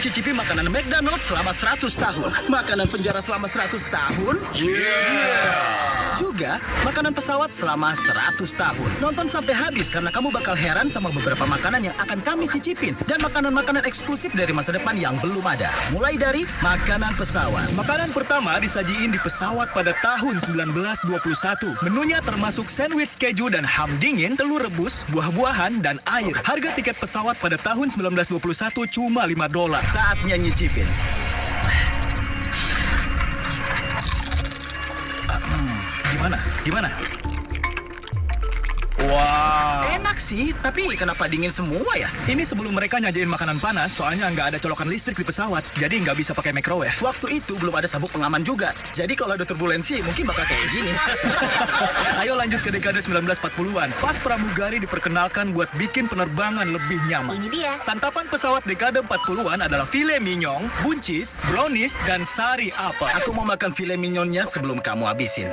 mencicipi makanan McDonald's selama 100 tahun. Makanan penjara selama 100 tahun. Juga makanan pesawat selama 100 tahun. Nonton sampai habis karena kamu bakal heran sama beberapa makanan yang akan kami cicipin. Dan makanan-makanan eksklusif dari masa depan yang belum ada. Mulai dari makanan pesawat. Makanan pertama disajiin di pesawat pada tahun 1921. Menunya termasuk sandwich keju dan ham dingin, telur rebus, buah-buahan, dan air. Harga tiket pesawat pada tahun 1921 cuma $5. Saatnya nyicipin. Gimana? Wow. Enak sih, tapi kenapa dingin semua ya? Ini sebelum mereka nyajiin makanan panas, soalnya nggak ada colokan listrik di pesawat, jadi nggak bisa pakai microwave. Waktu itu belum ada sabuk pengaman juga. Jadi kalau ada turbulensi mungkin bakal kayak gini. Ayo lanjut ke dekade 1940-an. Pas pramugari diperkenalkan buat bikin penerbangan lebih nyaman. Ini dia. Santapan pesawat dekade 40-an adalah filet mignon, buncis, brownies, dan sari apel. Aku mau makan filet mignonnya sebelum kamu habisin.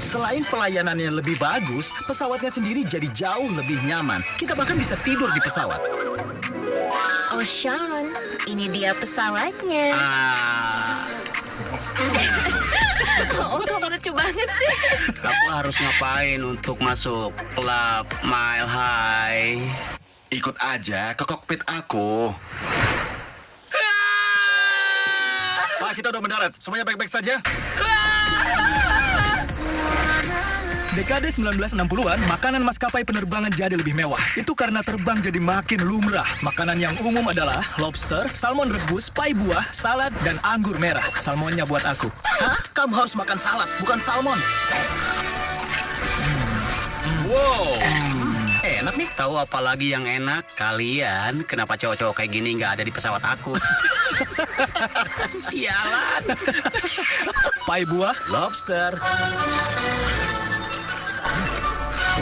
Selain pelayanannya lebih bagus, pesawatnya sendiri jadi jauh lebih nyaman. Kita bahkan bisa tidur di pesawat. Oh, Sean, ini dia pesawatnya. Oh, kamu lucu banget sih. Aku harus ngapain untuk masuk klub Mile High? Ikut aja ke kokpit aku. Pak, kita udah mendarat. Semuanya baik-baik saja? Dekade 1960-an, makanan maskapai penerbangan jadi lebih mewah. Itu karena terbang jadi makin lumrah. Makanan yang umum adalah lobster, salmon rebus, pai buah, salad, dan anggur merah. Salmonnya buat aku. Hah? Kamu harus makan salad, bukan salmon. Wow, Enak nih. tahu apa lagi yang enak? Kalian kenapa cowok-cowok kayak gini nggak ada di pesawat aku? Sialan. Pai buah, Lobster.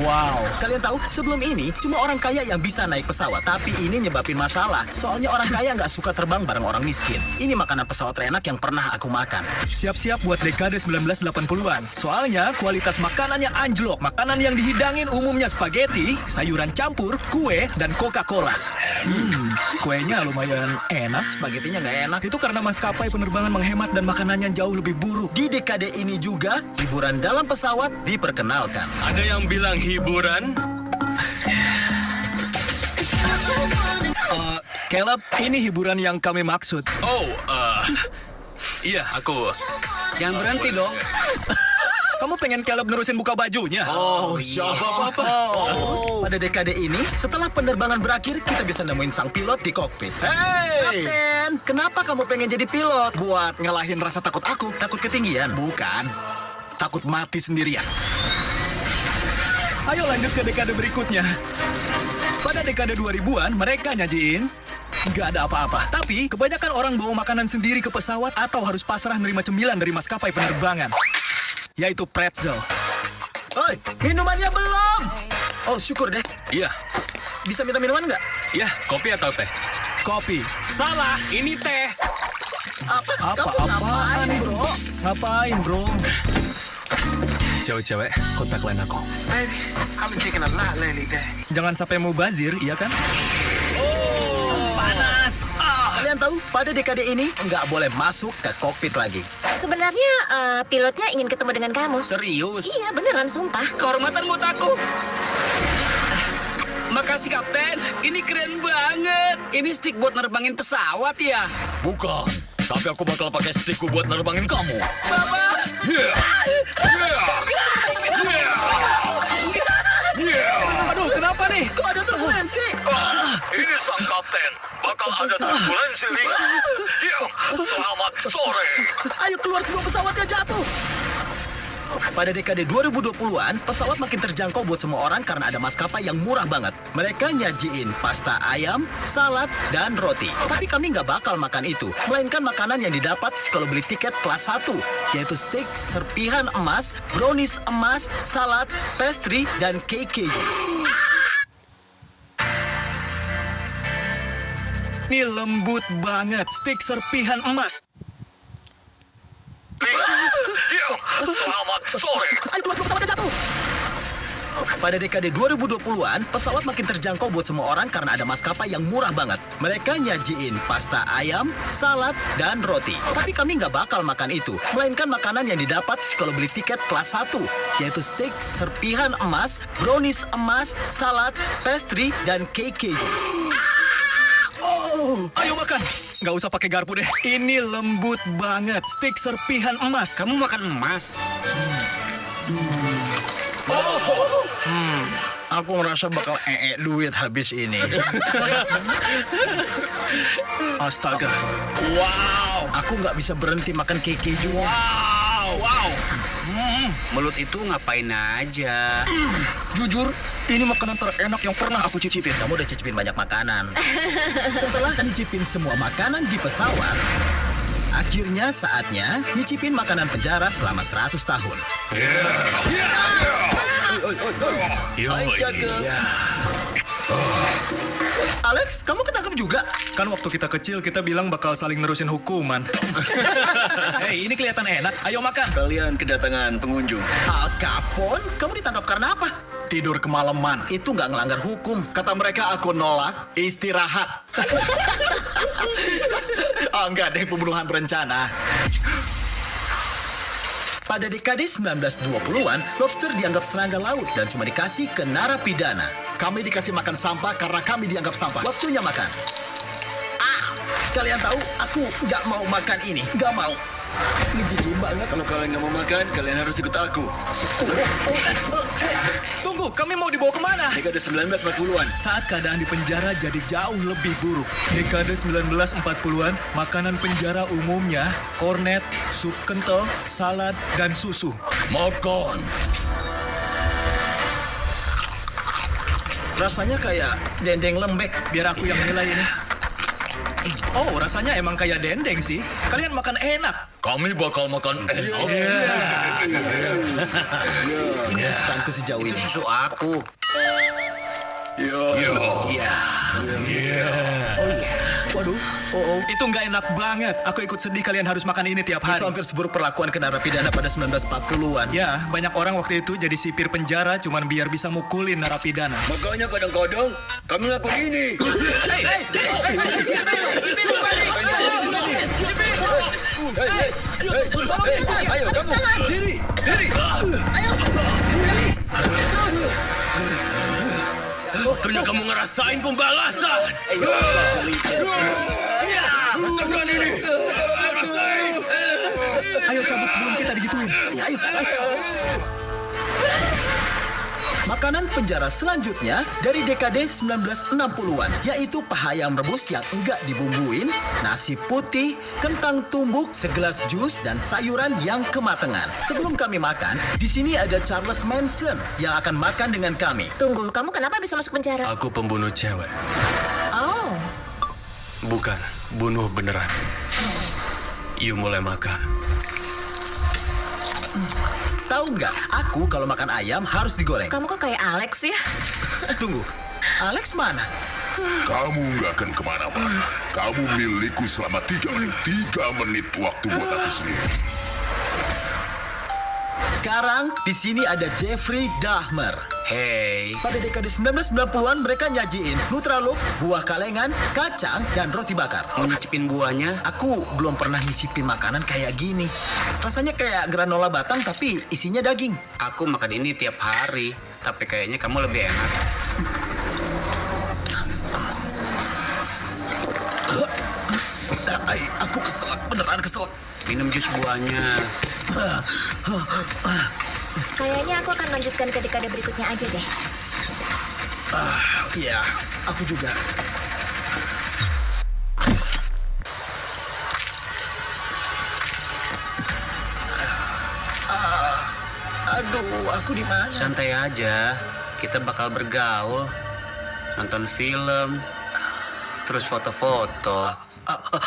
wow. Kalian tahu, sebelum ini cuma orang kaya yang bisa naik pesawat. Tapi ini nyebabin masalah. Soalnya orang kaya nggak suka terbang bareng orang miskin. Ini makanan pesawat terenak yang pernah aku makan. Siap-siap buat dekade 1980-an. Soalnya kualitas makanannya anjlok. Makanan yang dihidangin umumnya spaghetti, sayuran campur, kue, dan Coca-Cola. Kuenya lumayan enak. Spagettinya nggak enak. Itu karena maskapai penerbangan menghemat dan makanannya jauh lebih buruk. Di dekade ini juga, hiburan dalam pesawat diperkenalkan. Ada yang bilang hiburan? Caleb, ini hiburan yang kami maksud. Oh, iya aku. Jangan berhenti dong. Kamu pengen Caleb nerusin buka bajunya? Oh, pada dekade ini, setelah penerbangan berakhir, kita bisa nemuin sang pilot di kokpit. Hey! Kapten, kenapa kamu pengen jadi pilot? Buat ngalahin rasa takut aku. Takut ketinggian? Bukan. Takut mati sendirian. Ayo lanjut ke dekade berikutnya. Pada dekade 2000-an, mereka nyajiin nggak ada apa-apa. Tapi, kebanyakan orang bawa makanan sendiri ke pesawat atau harus pasrah nerima cemilan dari maskapai penerbangan. Yaitu pretzel. Oi, minumannya belum! Oh, syukur deh. Iya, Bisa minta minuman nggak? iya, kopi atau teh? Kopi. Salah, ini teh. Apa-apaan, bro? Ngapain, bro? Cewek-cewek, kontak lain aku. Baby, I've been thinking a lot lately, Dad. Jangan sampai mubazir, iya kan? Panas! Kalian tahu, pada dekade ini nggak boleh masuk ke kokpit lagi. Sebenarnya pilotnya ingin ketemu dengan kamu. Serius? Iya, beneran, sumpah. Kehormatan buat aku. Makasih Kapten, ini keren banget. Ini stick buat nerbangin pesawat ya? Bukan, tapi aku bakal pakai stickku buat nerbangin kamu. Bapak. Aduh, kenapa nih? Kok ada turbulensi? Ini sang kapten. Bakal ada turbulensi ringan. Selamat sore. Ayo keluar sebelum pesawatnya jatuh. Pada dekade 2020-an, pesawat makin terjangkau buat semua orang karena ada maskapai yang murah banget. Mereka nyajiin pasta ayam, salad, dan roti. Tapi kami nggak bakal makan itu, melainkan makanan yang didapat kalau beli tiket kelas 1, yaitu steak serpihan emas, brownies emas, salad, pastry, dan cake keju. Ini lembut banget. Steak serpihan emas. Selamat sore. Ayo keluar sebelum pesawatnya jatuh. Pada dekade 2020-an, pesawat makin terjangkau buat semua orang karena ada maskapai yang murah banget. Mereka nyajiin pasta ayam, salad, dan roti. Tapi kami nggak bakal makan itu, melainkan makanan yang didapat kalau beli tiket kelas 1, yaitu steak serpihan emas, brownies emas, salad, pastry, dan cake keju. Ayo makan. Nggak usah pakai garpu deh. Ini lembut banget. Steak serpihan emas. Kamu makan emas? Aku ngerasa bakal duit habis ini. Astaga. Wow, aku nggak bisa berhenti makan cake keju. Wow. Mulut itu ngapain aja? Jujur, ini makanan terenak yang pernah aku cicipin. Kamu udah cicipin banyak makanan. Setelah nyicipin semua makanan di pesawat, akhirnya saatnya nyicipin makanan penjara selama 100 tahun. Hai, Jaga. Alex, kamu ketangkep juga? Kan waktu kita kecil kita bilang bakal saling nerusin hukuman. Hei, ini kelihatan enak. Ayo makan. Kalian kedatangan pengunjung. Al Capone, kamu ditangkap karena apa? Tidur kemalaman. Itu nggak ngelanggar hukum. Kata mereka aku nolak istirahat. Oh enggak deh, pembunuhan berencana. Pada dekade 1920-an, lobster dianggap serangga laut dan cuma dikasih ke narapidana. Kami dikasih makan sampah karena kami dianggap sampah. Waktunya makan. Kalian tahu, aku nggak mau makan ini. Nggak mau. Ngejijik banget. Kalau kalian nggak mau makan, kalian harus ikut aku. Tunggu, kami mau dibawa kemana? Dekade 1940-an. Saat keadaan di penjara jadi jauh lebih buruk. Dekade 1940-an, makanan penjara umumnya kornet, sup kental, salad, dan susu. Makan. Rasanya kayak dendeng lembek. Biar aku yang nilai ini. Oh, rasanya emang kayak dendeng sih. Kalian makan enak. Kami bakal makan enak. Ini kesukaanku sejauh Itu ini. susu aku. Waduh, Itu nggak enak banget. Aku ikut sedih kalian harus makan ini tiap itu hari. hampir seburuk perlakuan ke narapidana pada 1940-an. Ya, banyak orang waktu itu jadi sipir penjara cuman biar bisa mukulin narapidana. Makanya kadang-kadang kami ngelakuin ini. Ayo kamu, diri. Ternyata kamu ngerasain pembalasan. Rasakan ini. Rasain. Ayo cabut sebelum kita digituin. Ayo. Makanan penjara selanjutnya dari dekade 1960-an, yaitu paha ayam rebus yang enggak dibumbuin, nasi putih, kentang tumbuk, segelas jus, dan sayuran yang kematangan. Sebelum kami makan, di sini ada Charles Manson yang akan makan dengan kami. Tunggu, kamu kenapa bisa masuk penjara? Aku pembunuh cewek. Oh, Bukan, bunuh beneran. You mulai makan. Tahu nggak, aku kalau makan ayam harus digoreng. kamu kok kayak Alex ya? Tunggu, Alex mana? Kamu nggak akan kemana-mana. Kamu milikku selama 3 menit. 3 menit waktu buat aku sendiri. Sekarang di sini ada Jeffrey Dahmer. Hey, Pada dekade 1990-an mereka nyajiin Nutraloaf, buah kalengan, kacang, dan roti bakar. mau nyicipin buahnya? Aku belum pernah nyicipin makanan kayak gini. Rasanya kayak granola batang tapi isinya daging. Aku makan ini tiap hari, tapi kayaknya kamu lebih enak. Aku keselak, beneran keselak. Minum jus buahnya. Kayaknya aku akan lanjutkan ke dekade berikutnya aja deh. Iya, aku juga. Aduh, aku di mana? Santai aja, kita bakal bergaul, nonton film, terus foto-foto.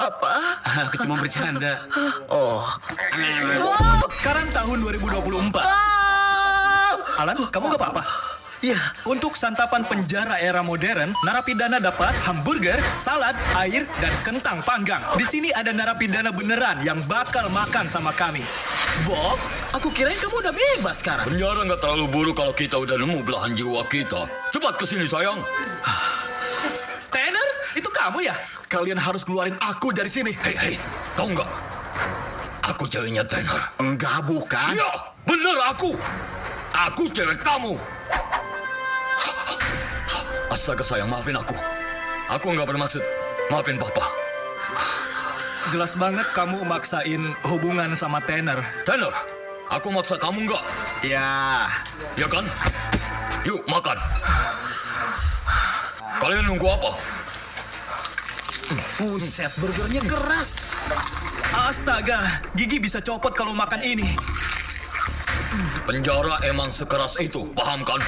Apa? Aku cuma bercanda. Oh, Sekarang tahun 2024. Alan, kamu nggak apa-apa? Ya, Untuk santapan penjara era modern, narapidana dapat hamburger, salad, air, dan kentang panggang. Di sini ada narapidana beneran yang bakal makan sama kami. Bob, aku kirain kamu udah bebas sekarang. Penjara nggak terlalu buruk kalau kita udah nemu belahan jiwa kita. Cepat kesini sayang. Tanner, itu kamu ya? Kalian harus keluarin aku dari sini. Hei, tahu nggak? Aku ceweknya Tanner. Enggak, bukan. Ya, bener aku. Aku cewek kamu. Astaga sayang, maafin aku. Aku nggak bermaksud. Maafin papa. Jelas banget kamu maksain hubungan sama Tanner. Tanner, aku maksa kamu nggak? Ya, Ya kan? Yuk, makan. Kalian nunggu apa? buset, burgernya keras. Astaga, gigi bisa copot kalau makan ini. Penjara emang sekeras itu, paham kan?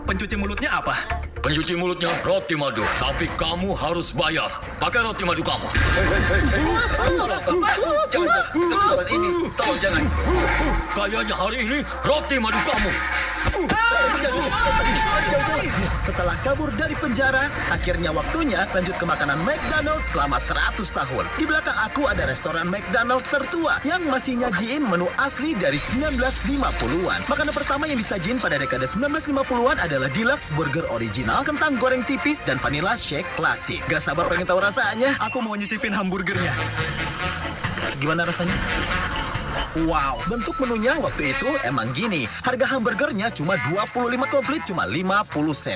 Pencuci mulutnya apa? Pencuci mulutnya roti madu, tapi kamu harus bayar. Pakai roti madu kamu. Jangan, ini, tolong jangan. Kayaknya hari ini roti madu kamu. Setelah kabur dari penjara, akhirnya waktunya lanjut ke makanan McDonald's selama 100 tahun. Di belakang aku ada restoran McDonald's tertua yang masih nyajiin menu asli dari 1950-an. Makanan pertama yang disajiin pada dekade 1950-an adalah deluxe burger original, kentang goreng tipis, dan vanilla shake klasik. Gak sabar pengen tahu rasanya. Aku mau nyicipin hamburgernya. Gimana rasanya? Wow, bentuk menunya waktu itu emang gini. Harga hamburgernya cuma 25 komplit, cuma 50 sen.